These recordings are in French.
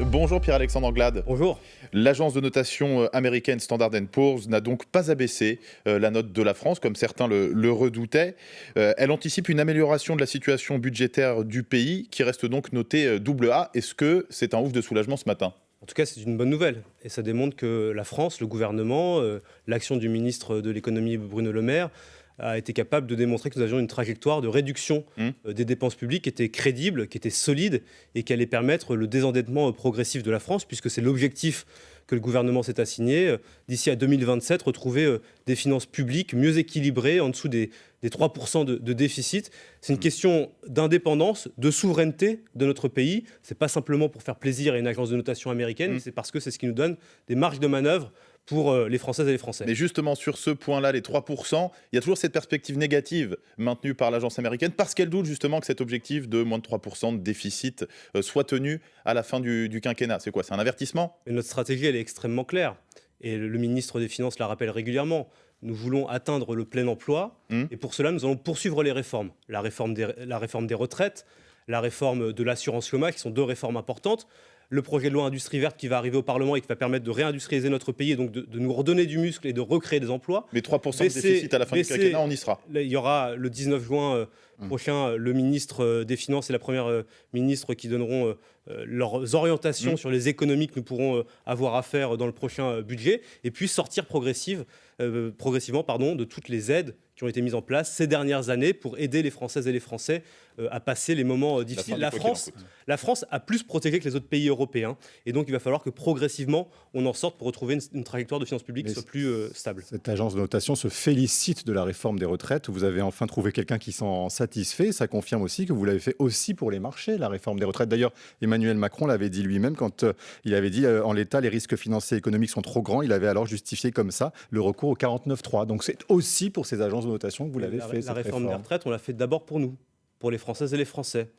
Bonjour Pierre-Alexandre Anglade. Bonjour. L'agence de notation américaine Standard & Poor's n'a donc pas abaissé la note de la France, comme certains le redoutaient. Elle anticipe une amélioration de la situation budgétaire du pays, qui reste donc notée AA. Est-ce que c'est un ouf de soulagement ce matin ? En tout cas, c'est une bonne nouvelle. Et ça démontre que la France, le gouvernement, l'action du ministre de l'économie Bruno Le Maire, a été capable de démontrer que nous avions une trajectoire de réduction des dépenses publiques qui était crédible, qui était solide et qui allait permettre le désendettement progressif de la France, puisque c'est l'objectif que le gouvernement s'est assigné, d'ici à 2027, retrouver des finances publiques mieux équilibrées, en dessous des 3% de déficit. C'est une question d'indépendance, de souveraineté de notre pays. Ce n'est pas simplement pour faire plaisir à une agence de notation américaine, mais c'est parce que c'est ce qui nous donne des marges de manœuvre pour les Françaises et les Français. Mais justement, sur ce point-là, les 3%, il y a toujours cette perspective négative maintenue par l'agence américaine, parce qu'elle doute justement que cet objectif de moins de 3% de déficit soit tenu à la fin du quinquennat. C'est quoi ? C'est un avertissement ? Et notre stratégie, elle est extrêmement claire. Et le ministre des Finances la rappelle régulièrement. Nous voulons atteindre le plein emploi. Et pour cela, nous allons poursuivre les réformes. La réforme des retraites, la réforme de l'assurance chômage, qui sont deux réformes importantes. Le projet de loi Industrie verte qui va arriver au Parlement et qui va permettre de réindustrialiser notre pays et donc de nous redonner du muscle et de recréer des emplois. Mais 3% de déficit à la fin du quinquennat, on y sera. Il y aura le 19 juin prochain le ministre des Finances et la première ministre qui donneront leurs orientations sur les économies que nous pourrons avoir à faire dans le prochain budget, et puis sortir progressivement de toutes les aides qui ont été mises en place ces dernières années pour aider les Françaises et les Français à passer les moments difficiles. La France a plus protégé que les autres pays européens, et donc il va falloir que progressivement on en sorte pour retrouver une trajectoire de finances publiques qui soit plus stable. Cette agence de notation se félicite de la réforme des retraites. Vous avez enfin trouvé quelqu'un qui s'en satisfait. Ça confirme aussi que vous l'avez fait aussi pour les marchés, la réforme des retraites. D'ailleurs, Emmanuel Macron l'avait dit lui-même quand il avait dit en l'état les risques financiers et économiques sont trop grands. Il avait alors justifié comme ça le recours au 49.3. Donc c'est aussi pour ces agences de notation que vous l'avez fait. La réforme des retraites, on l'a fait d'abord pour nous, pour les Françaises et les Français.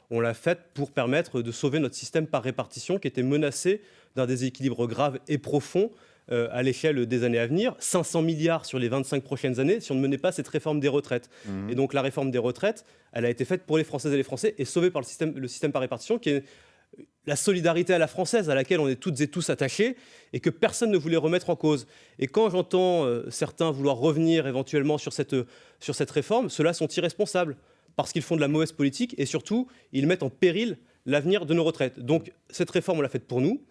On l'a faite pour permettre de sauver notre système par répartition qui était menacé d'un déséquilibre grave et profond à l'échelle des années à venir. 500 milliards sur les 25 prochaines années si on ne menait pas cette réforme des retraites. Et donc la réforme des retraites, elle a été faite pour les Françaises et les Français et sauvée par le système par répartition qui est la solidarité à la française à laquelle on est toutes et tous attachés et que personne ne voulait remettre en cause. Et quand j'entends certains vouloir revenir éventuellement sur cette réforme, ceux-là sont irresponsables parce qu'ils font de la mauvaise politique et surtout, ils mettent en péril l'avenir de nos retraites. Donc cette réforme, on l'a faite pour nous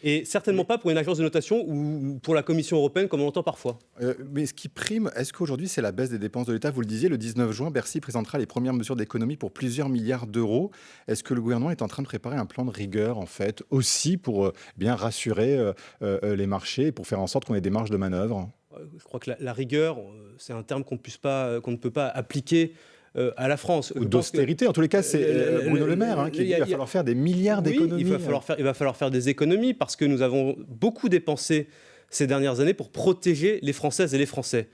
et certainement pas pour une agence de notation ou pour la Commission européenne comme on l'entend parfois. Mais ce qui prime, est-ce qu'aujourd'hui c'est la baisse des dépenses de l'État ? Vous le disiez, le 19 juin, Bercy présentera les premières mesures d'économie pour plusieurs milliards d'euros. Est-ce que le gouvernement est en train de préparer un plan de rigueur, en fait, aussi pour bien rassurer les marchés et pour faire en sorte qu'on ait des marges de manœuvre ? Je crois que la rigueur, c'est un terme qu'on ne peut pas appliquer à la France. Ou d'austérité, en tous les cas, c'est Bruno Le Maire qui dit qu'il va falloir faire des milliards d'économies. Il va falloir faire des économies parce que nous avons beaucoup dépensé ces dernières années pour protéger les Françaises et les Français.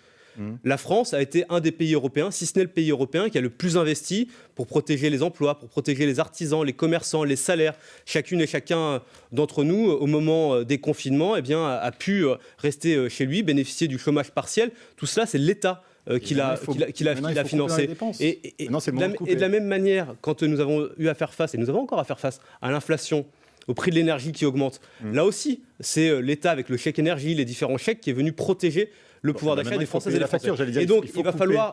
La France a été un des pays européens, si ce n'est le pays européen, qui a le plus investi pour protéger les emplois, pour protéger les artisans, les commerçants, les salaires. Chacune et chacun d'entre nous, au moment des confinements, a pu rester chez lui, bénéficier du chômage partiel. Tout cela, c'est l'État qui l'a financé. Et de la même manière, quand nous avons eu à faire face, et nous avons encore à faire face à l'inflation, au prix de l'énergie qui augmente, là aussi, c'est l'État avec le chèque énergie, les différents chèques qui est venu protéger le pouvoir d'achat des Françaises et des Français. Et donc,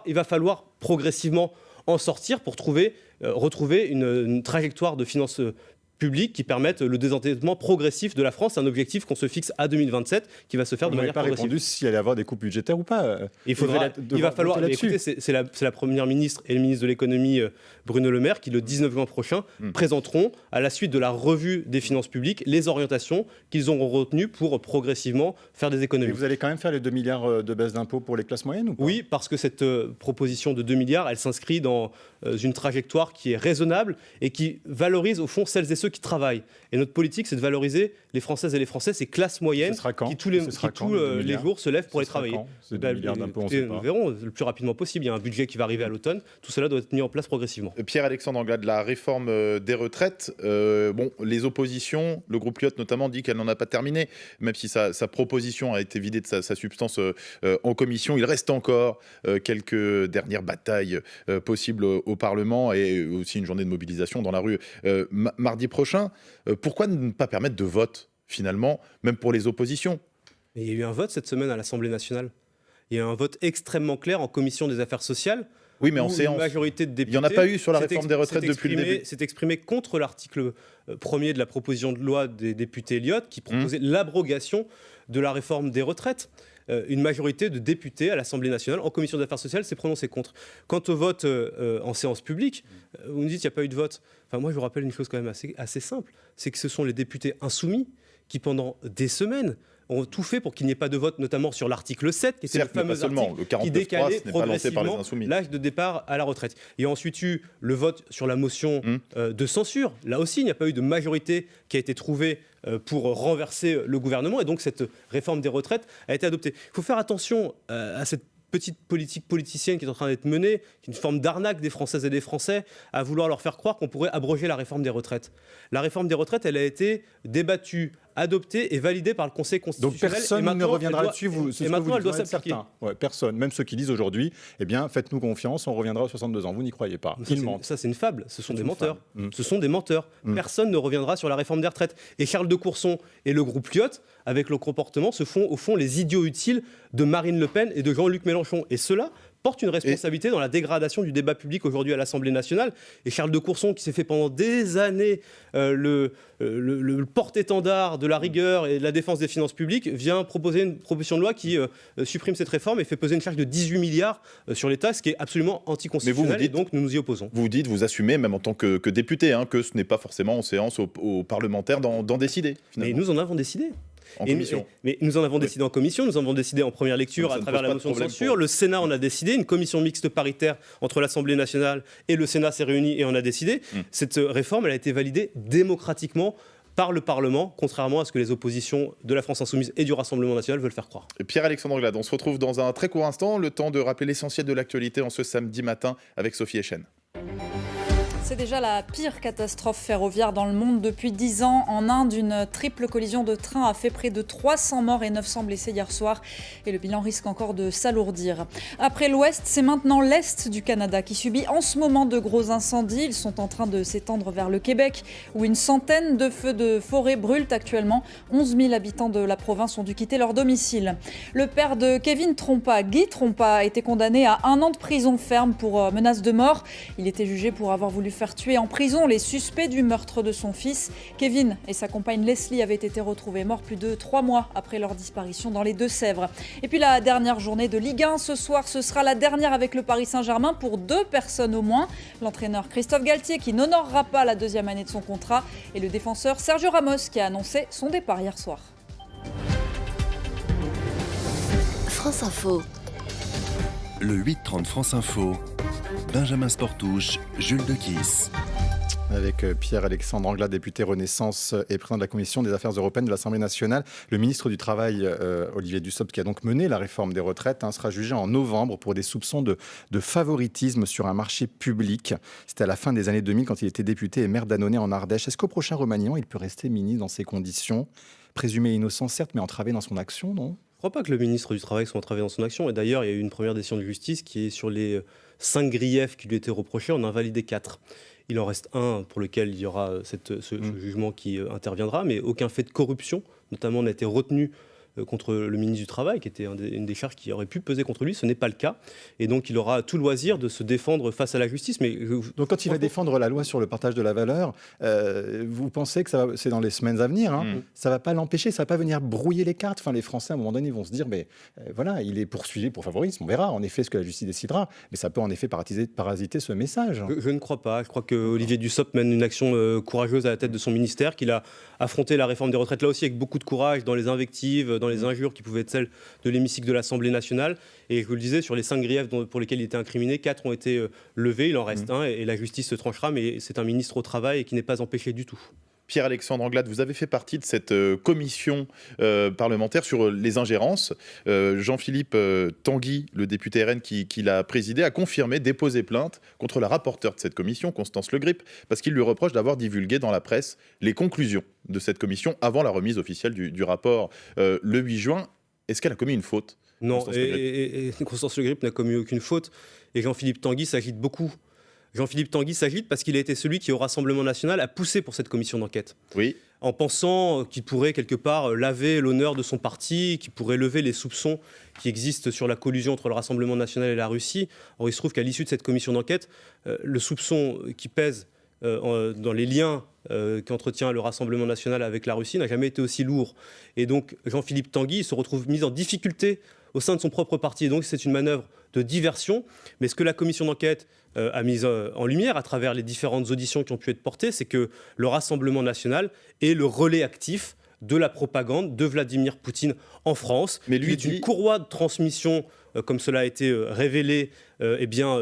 il va falloir progressivement en sortir pour retrouver une trajectoire de finances publiques qui permettent le désendettement progressif de la France. C'est un objectif qu'on se fixe à 2027 qui va se faire de manière progressive. Vous n'avez pas répondu s'il allait y avoir des coupes budgétaires ou pas. Il va falloir. Écoutez, c'est la première ministre et le ministre de l'économie Bruno Le Maire qui, le 19 juin prochain, présenteront à la suite de la revue des finances publiques les orientations qu'ils auront retenues pour progressivement faire des économies. Et vous allez quand même faire les 2 milliards de baisse d'impôts pour les classes moyennes ou pas ? Oui, parce que cette proposition de 2 milliards, elle s'inscrit dans une trajectoire qui est raisonnable et qui valorise au fond celles et ceux qui travaillent. Et notre politique, c'est de valoriser les Françaises et les Français, ces classes moyennes qui tous les jours se lèvent pour aller travailler. Ces 2 milliards d'impôts, on sait pas. Nous verrons le plus rapidement possible. Il y a un budget qui va arriver à l'automne. Tout cela doit être mis en place progressivement. Pierre-Alexandre Anglade, la réforme des retraites, les oppositions, le groupe Lyot notamment dit qu'elle n'en a pas terminé, même si sa proposition a été vidée de sa substance en commission. Il reste encore quelques dernières batailles possibles au au Parlement et aussi une journée de mobilisation dans la rue mardi prochain. Pourquoi ne pas permettre de vote, finalement, même pour les oppositions? Mais il y a eu un vote cette semaine à l'Assemblée nationale. Il y a eu un vote extrêmement clair en commission des affaires sociales. Oui, mais en Une séance. majorité de Il députés n'y en a pas eu sur la réforme des retraites depuis le début. s'est exprimé contre l'article 1er de la proposition de loi des députés Elliott qui proposait l'abrogation de la réforme des retraites. Une majorité de députés à l'Assemblée nationale en commission des affaires sociales s'est prononcée contre. Quant au vote en séance publique, vous me dites qu'il n'y a pas eu de vote. Enfin, moi, je vous rappelle une chose quand même assez simple, c'est que ce sont les députés insoumis qui, pendant des semaines, ont tout fait pour qu'il n'y ait pas de vote, notamment sur l'article 7, qui était Certes, le fameux article le qui 49.3, décalait ce n'est pas lancé par les progressivement Insoumis. l'âge de départ à la retraite. Il y a ensuite eu le vote sur la motion de censure. Là aussi, il n'y a pas eu de majorité qui a été trouvée pour renverser le gouvernement, et donc cette réforme des retraites a été adoptée. Il faut faire attention à cette petite politique politicienne qui est en train d'être menée, qui est une forme d'arnaque des Françaises et des Français, à vouloir leur faire croire qu'on pourrait abroger la réforme des retraites. La réforme des retraites, elle a été débattue, adoptée et validée par le Conseil constitutionnel. Donc personne ne reviendra là-dessus. Et maintenant, elle doit s'appliquer. Personne, même ceux qui disent aujourd'hui, eh bien, faites-nous confiance, on reviendra à 62 ans. Vous n'y croyez pas. Ils mentent. Ça, c'est une fable. Ce sont des menteurs. Fable. Ce sont des menteurs. Personne ne reviendra sur la réforme des retraites. Et Charles de Courson et le groupe Lyot, avec le comportement, se font au fond les idiots utiles de Marine Le Pen et de Jean-Luc Mélenchon. Et cela porte une responsabilité dans la dégradation du débat public aujourd'hui à l'Assemblée nationale. Et Charles de Courson, qui s'est fait pendant des années le porte-étendard de la rigueur et de la défense des finances publiques, vient proposer une proposition de loi qui supprime cette réforme et fait peser une charge de 18 milliards sur l'État, ce qui est absolument anticonstitutionnel. Et donc nous nous y opposons. Vous assumez, même en tant que député, que ce n'est pas forcément en séance aux parlementaires d'en décider. Mais nous en avons décidé. En commission. Mais nous en avons décidé en commission, nous en avons décidé en première lecture à travers la motion de censure. Le Sénat en a décidé, une commission mixte paritaire entre l'Assemblée nationale et le Sénat s'est réunie et en a décidé. Cette réforme, elle a été validée démocratiquement par le Parlement, contrairement à ce que les oppositions de la France Insoumise et du Rassemblement National veulent faire croire. Pierre-Alexandre Anglade, on se retrouve dans un très court instant, le temps de rappeler l'essentiel de l'actualité en ce samedi matin avec Sophie Echen. C'est déjà la pire catastrophe ferroviaire dans le monde depuis 10 ans. En Inde, une triple collision de train a fait près de 300 morts et 900 blessés hier soir. Et le bilan risque encore de s'alourdir. Après l'Ouest, c'est maintenant l'Est du Canada qui subit en ce moment de gros incendies. Ils sont en train de s'étendre vers le Québec, où une centaine de feux de forêt brûlent actuellement. 11 000 habitants de la province ont dû quitter leur domicile. Le père de Kevin Trompa, Guy Trompa, a été condamné à 1 an de prison ferme pour menace de mort. Il était jugé pour avoir voulu faire tuer en prison les suspects du meurtre de son fils. Kevin et sa compagne Leslie avaient été retrouvés morts plus de 3 mois après leur disparition dans les Deux-Sèvres. Et puis la dernière journée de Ligue 1 ce soir, ce sera la dernière avec le Paris Saint-Germain pour 2 personnes au moins. L'entraîneur Christophe Galtier qui n'honorera pas la 2e année de son contrat et le défenseur Sergio Ramos qui a annoncé son départ hier soir. France Info. Le 8-30 France Info. Benjamin Sportouche, Jules Dequisse. Avec Pierre-Alexandre Anglade, député Renaissance et président de la Commission des Affaires européennes de l'Assemblée nationale. Le ministre du Travail, Olivier Dussopt, qui a donc mené la réforme des retraites, sera jugé en novembre pour des soupçons de favoritisme sur un marché public. C'était à la fin des années 2000 quand il était député et maire d'Annonay en Ardèche. Est-ce qu'au prochain remaniement, il peut rester ministre dans ces conditions? Présumé innocent, certes, mais entravé dans son action, non? Je ne crois pas que le ministre du Travail soit entravé dans son action. Et d'ailleurs, il y a eu une première décision de justice qui est sur les 5 griefs qui lui étaient reprochés, on a invalidé 4. Il en reste un pour lequel il y aura ce jugement qui interviendra, mais aucun fait de corruption, notamment, n'a été retenu contre le ministre du Travail, qui était une des charges qui aurait pu peser contre lui. Ce n'est pas le cas. Et donc, il aura tout loisir de se défendre face à la justice. Mais donc, quand il va défendre la loi sur le partage de la valeur, vous pensez que c'est dans les semaines à venir, ça ne va pas l'empêcher, ça ne va pas venir brouiller les cartes. Enfin, les Français, à un moment donné, vont se dire, mais voilà, il est poursuivi pour favorisme. On verra, en effet, ce que la justice décidera. Mais ça peut, en effet, parasiter ce message. Je ne crois pas. Je crois que Olivier Dussopt mène une action courageuse à la tête de son ministère, qu'il a affronté la réforme des retraites, là aussi, avec beaucoup de courage, dans les invectives, dans les injures qui pouvaient être celles de l'hémicycle de l'Assemblée nationale. Et je vous le disais, sur les 5 griefs pour lesquels il était incriminé, 4 ont été levés, il en reste un, et la justice se tranchera, mais c'est un ministre au travail et qui n'est pas empêché du tout. Pierre-Alexandre Anglade, vous avez fait partie de cette commission parlementaire sur les ingérences. Jean-Philippe Tanguy, le député RN qui l'a présidé, a confirmé déposer plainte contre la rapporteure de cette commission, Constance Le Grip, parce qu'il lui reproche d'avoir divulgué dans la presse les conclusions de cette commission avant la remise officielle du rapport le 8 juin. Est-ce qu'elle a commis une faute? Non, Constance Le Grip n'a commis aucune faute. Et Jean-Philippe Tanguy s'agite beaucoup Jean-Philippe Tanguy s'agite parce qu'il a été celui qui, au Rassemblement national, a poussé pour cette commission d'enquête. Oui. En pensant qu'il pourrait quelque part laver l'honneur de son parti, qu'il pourrait lever les soupçons qui existent sur la collusion entre le Rassemblement national et la Russie. Or, il se trouve qu'à l'issue de cette commission d'enquête, le soupçon qui pèse dans les liens qu'entretient le Rassemblement national avec la Russie n'a jamais été aussi lourd. Et donc, Jean-Philippe Tanguy se retrouve mis en difficulté au sein de son propre parti. Et donc, c'est une manœuvre de diversion. Mais ce que la commission d'enquête a mis en lumière à travers les différentes auditions qui ont pu être portées, c'est que le Rassemblement national est le relais actif de la propagande de Vladimir Poutine en France. Mais lui est une courroie de transmission, comme cela a été révélé,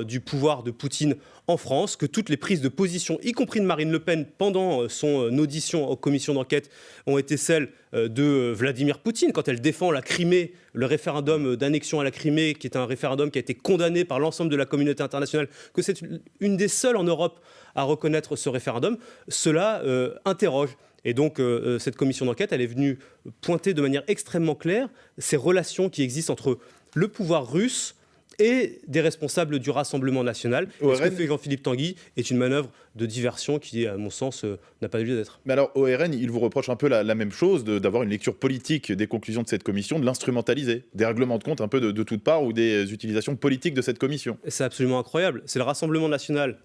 du pouvoir de Poutine en France, que toutes les prises de position, y compris de Marine Le Pen, pendant son audition en commission d'enquête, ont été celles de Vladimir Poutine, quand elle défend la Crimée, le référendum d'annexion à la Crimée, qui est un référendum qui a été condamné par l'ensemble de la communauté internationale, que c'est une des seules en Europe à reconnaître ce référendum. Cela interroge. Et donc, cette commission d'enquête, elle est venue pointer de manière extrêmement claire ces relations qui existent entre le pouvoir russe et des responsables du Rassemblement national. Et ce que fait Jean-Philippe Tanguy est une manœuvre de diversion qui, à mon sens, n'a pas lieu d'être. Mais alors, au RN, il vous reproche un peu la même chose, d'avoir une lecture politique des conclusions de cette commission, de l'instrumentaliser, des règlements de compte un peu de toutes parts ou des utilisations politiques de cette commission. Et c'est absolument incroyable. C'est le Rassemblement national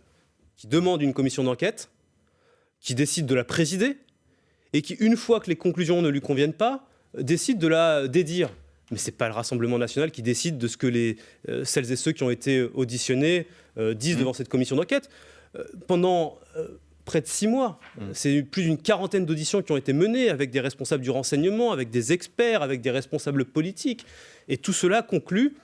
qui demande une commission d'enquête, qui décide de la présider, et qui, une fois que les conclusions ne lui conviennent pas, décide de la dédire. Mais ce n'est pas le Rassemblement national qui décide de ce que celles et ceux qui ont été auditionnés disent devant cette commission d'enquête. Pendant près de 6 mois, c'est plus d'une quarantaine d'auditions qui ont été menées avec des responsables du renseignement, avec des experts, avec des responsables politiques. Et tout cela conclut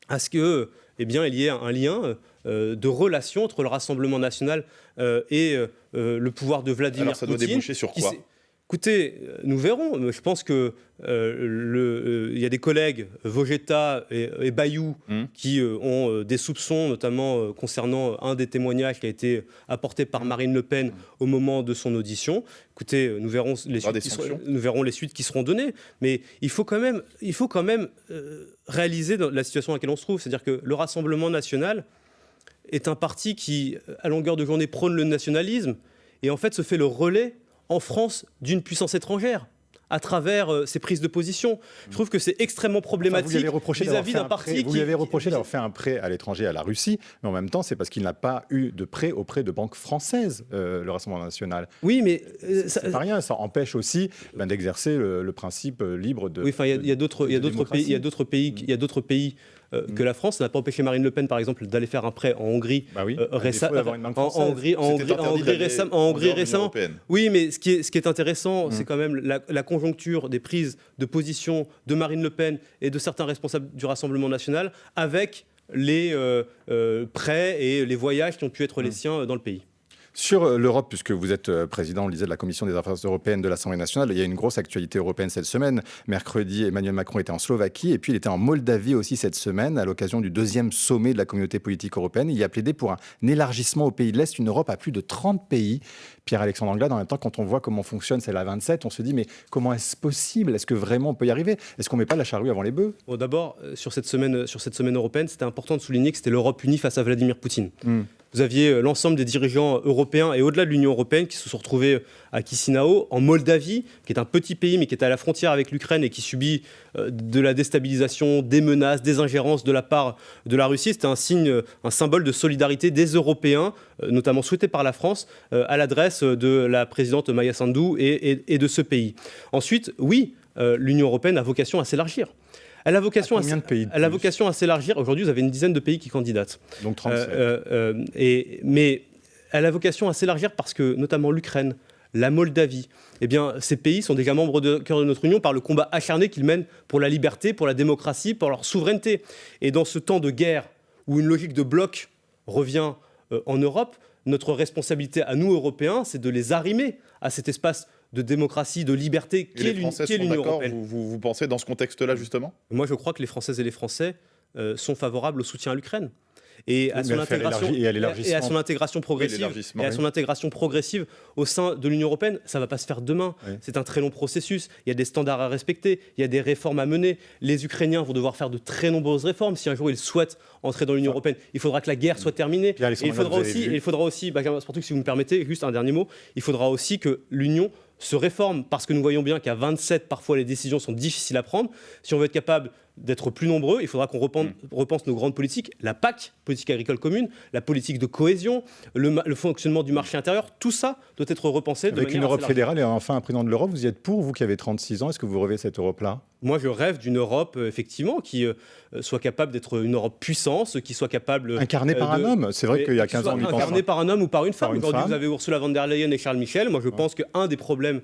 à ce que, il y ait un lien de relation entre le Rassemblement national et le pouvoir de Vladimir Poutine. Alors ça doit déboucher sur quoi ? Écoutez, nous verrons. Je pense qu'il y a des collègues, Vogetta et Bayou, qui ont des soupçons, notamment concernant un des témoignages qui a été apporté par Marine Le Pen au moment de son audition. Écoutez, nous verrons les suites qui seront données. Mais il faut quand même réaliser la situation dans laquelle on se trouve. C'est-à-dire que le Rassemblement national est un parti qui, à longueur de journée, prône le nationalisme et en fait se fait le relais en France d'une puissance étrangère à travers ses prises de position. Je trouve que c'est extrêmement problématique vis-à-vis d'un parti Vous lui avez reproché d'avoir fait un prêt à l'étranger à la Russie, mais en même temps, c'est parce qu'il n'a pas eu de prêt auprès de banques françaises, le Rassemblement national. Oui, mais c'est pas rien, ça empêche aussi d'exercer le principe libre de. Oui, enfin, il y a d'autres pays que la France. Ça n'a pas empêché Marine Le Pen, par exemple, d'aller faire un prêt en Hongrie récemment. Oui, mais ce qui est intéressant, c'est quand même la conjoncture des prises de position de Marine Le Pen et de certains responsables du Rassemblement national avec les prêts et les voyages qui ont pu être les siens dans le pays. Sur l'Europe, puisque vous êtes président, on le disait, de la Commission des affaires européennes de l'Assemblée nationale, il y a une grosse actualité européenne cette semaine. Mercredi, Emmanuel Macron était en Slovaquie et puis il était en Moldavie aussi cette semaine à l'occasion du 2e sommet de la communauté politique européenne. Il a plaidé pour un élargissement aux pays de l'Est, une Europe à plus de 30 pays. Pierre-Alexandre Anglade, en même temps, quand on voit comment fonctionne celle à 27, on se dit mais comment est-ce possible ? Est-ce que vraiment on peut y arriver ? Est-ce qu'on ne met pas la charrue avant les bœufs ? Bon, d'abord, sur cette semaine européenne, c'était important de souligner que c'était l'Europe unie face à Vladimir Poutine. Vous aviez l'ensemble des dirigeants européens et au-delà de l'Union européenne qui se sont retrouvés à Chisinau, en Moldavie, qui est un petit pays mais qui est à la frontière avec l'Ukraine et qui subit de la déstabilisation, des menaces, des ingérences de la part de la Russie. C'était un symbole de solidarité des Européens, notamment souhaité par la France, à l'adresse de la présidente Maia Sandu et de ce pays. Ensuite, oui, l'Union européenne a vocation à s'élargir. Elle a vocation à s'élargir. Aujourd'hui, vous avez une dizaine de pays qui candidatent. Donc 37. Mais elle a vocation à s'élargir parce que, notamment l'Ukraine, la Moldavie, ces pays sont déjà membres de cœur de notre Union par le combat acharné qu'ils mènent pour la liberté, pour la démocratie, pour leur souveraineté. Et dans ce temps de guerre où une logique de bloc revient en Europe, notre responsabilité à nous, Européens, c'est de les arrimer à cet espace de démocratie, de liberté qui est l'Union européenne. Vous pensez dans ce contexte-là, justement ? Moi, je crois que les Françaises et les Français sont favorables au soutien à l'Ukraine. et à Mais son elle fait intégration l'élargi- et à l'élargissement. et à son intégration progressive l'élargissement, et à oui. son intégration progressive au sein de l'Union européenne, ça va pas se faire demain. Oui. C'est un très long processus. Il y a des standards à respecter, il y a des réformes à mener. Les Ukrainiens vont devoir faire de très nombreuses réformes si un jour ils souhaitent entrer dans l'Union européenne. Il faudra que la guerre soit terminée. Pierre Et Alexandre, il faudra aussi, Benjamin Sportou, si vous me permettez, juste un dernier mot, il faudra aussi que l'Union se réforme, parce que nous voyons bien qu'à 27, parfois les décisions sont difficiles à prendre. Si on veut être capable d'être plus nombreux, il faudra qu'on repense nos grandes politiques, la PAC, politique agricole commune, la politique de cohésion, le fonctionnement du marché intérieur, tout ça doit être repensé. Avec une Europe fédérale et enfin un président de l'Europe, vous y êtes pour, vous qui avez 36 ans, est-ce que vous rêvez cette Europe-là? Moi, je rêve d'une Europe, effectivement, qui soit capable d'être une Europe puissance, qui soit capable... Incarnée par un homme, c'est vrai qu'il y a 15 ans, on y pense. Incarnée par un homme ou par une femme. Par une Aujourd'hui, femme. vous avez Ursula von der Leyen et Charles Michel. Moi, je pense qu'un des problèmes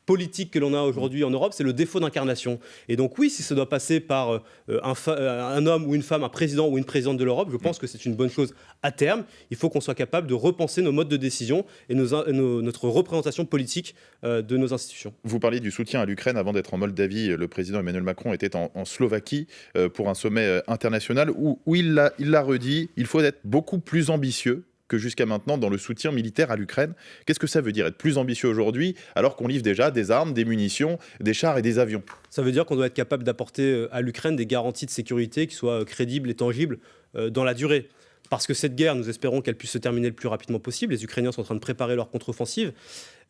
politique que l'on a aujourd'hui en Europe, c'est le défaut d'incarnation. Et donc oui, si ça doit passer par un homme ou une femme, un président ou une présidente de l'Europe, je pense que c'est une bonne chose à terme. Il faut qu'on soit capable de repenser nos modes de décision et notre représentation politique de nos institutions. Vous parliez du soutien à l'Ukraine avant d'être en Moldavie. Le président Emmanuel Macron était en Slovaquie pour un sommet international où il l'a redit, il faut être beaucoup plus ambitieux que jusqu'à maintenant dans le soutien militaire à l'Ukraine. Qu'est-ce que ça veut dire être plus ambitieux aujourd'hui alors qu'on livre déjà des armes, des munitions, des chars et des avions? Ça veut dire qu'on doit être capable d'apporter à l'Ukraine des garanties de sécurité qui soient crédibles et tangibles dans la durée. Parce que cette guerre, nous espérons qu'elle puisse se terminer le plus rapidement possible. Les Ukrainiens sont en train de préparer leur contre-offensive,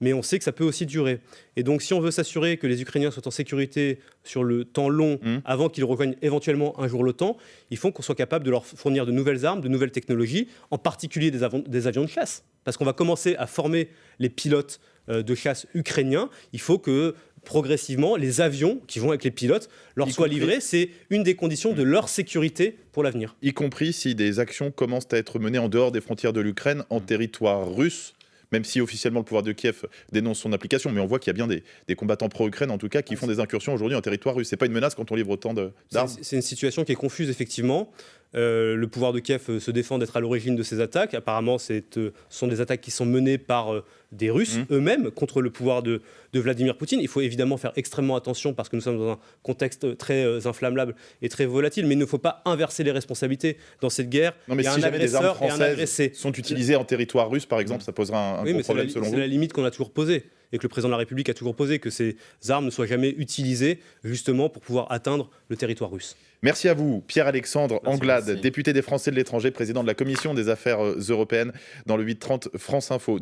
mais on sait que ça peut aussi durer. Et donc, si on veut s'assurer que les Ukrainiens soient en sécurité sur le temps long, avant qu'ils rejoignent éventuellement un jour l'OTAN, il faut qu'on soit capable de leur fournir de nouvelles armes, de nouvelles technologies, en particulier des avions de chasse. Parce qu'on va commencer à former les pilotes de chasse ukrainiens. Il faut que progressivement, les avions qui vont avec les pilotes leur soient livrés. C'est une des conditions de leur sécurité pour l'avenir. Y compris si des actions commencent à être menées en dehors des frontières de l'Ukraine, en territoire russe, même si officiellement le pouvoir de Kiev dénonce son application, mais on voit qu'il y a bien des combattants pro-Ukraine, en tout cas, qui font des incursions aujourd'hui en territoire russe. C'est pas une menace quand on livre autant d'armes? C'est une situation qui est confuse, effectivement. Le pouvoir de Kiev se défend d'être à l'origine de ces attaques. Apparemment, ce sont des attaques qui sont menées par des Russes eux-mêmes contre le pouvoir de Vladimir Poutine. Il faut évidemment faire extrêmement attention parce que nous sommes dans un contexte très inflammable et très volatile, mais il ne faut pas inverser les responsabilités dans cette guerre. Non, mais il y a si un jamais des armes agresseur et un françaises agressé. sont utilisées en territoire russe, par exemple, ça posera un gros problème selon vous? C'est la limite qu'on a toujours posée et que le président de la République a toujours posée, que ces armes ne soient jamais utilisées justement pour pouvoir atteindre le territoire russe. Merci à vous, Pierre-Alexandre Anglade, merci. député des Français de l'étranger, président de la Commission des Affaires européennes dans le 8-30 France Info.